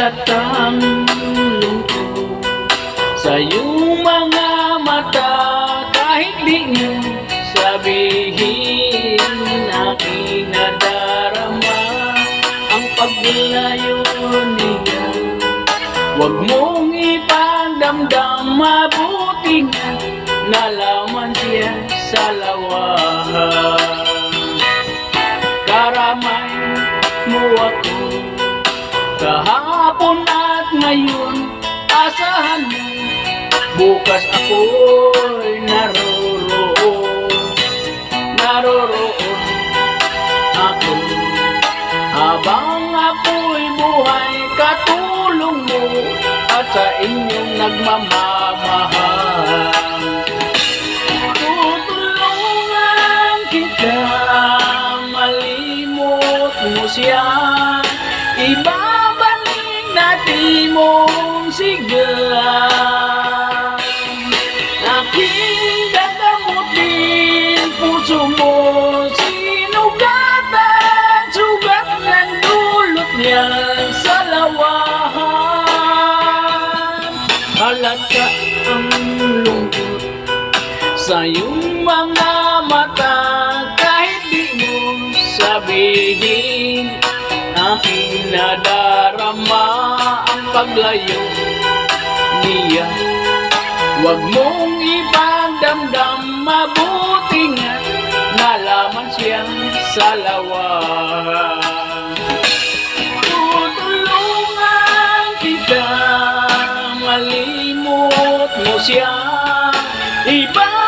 halatang lungkot sa iyong mga mata. Kahit di niyo sabihin, aking nadarama ang paglayo niya. Huwag mong ipagdamdam, mabuti nga nalaman siya sa lawahan. Karamay mo ako kahapon at ngayon, asahan mo bukas ako'y naroroon ako. Habang ako'y buhay, katulong mo at sa inyong nagmamahal. Tutulungan kita, malimot mo siya, ibabalik natin mong sigla. Aking gagamutin puso mo, sinugatan, sugat ng dulot niya sa lawahan. Halata ang lungkot sa iyong mga mata, kahit di mo sabihin, aking nadarama ang paglayo niya. Huwag mong ipagdamdam, mabuti nga nalaman siya sa lawahan. Tutulungan kita, malimot mo siya, iba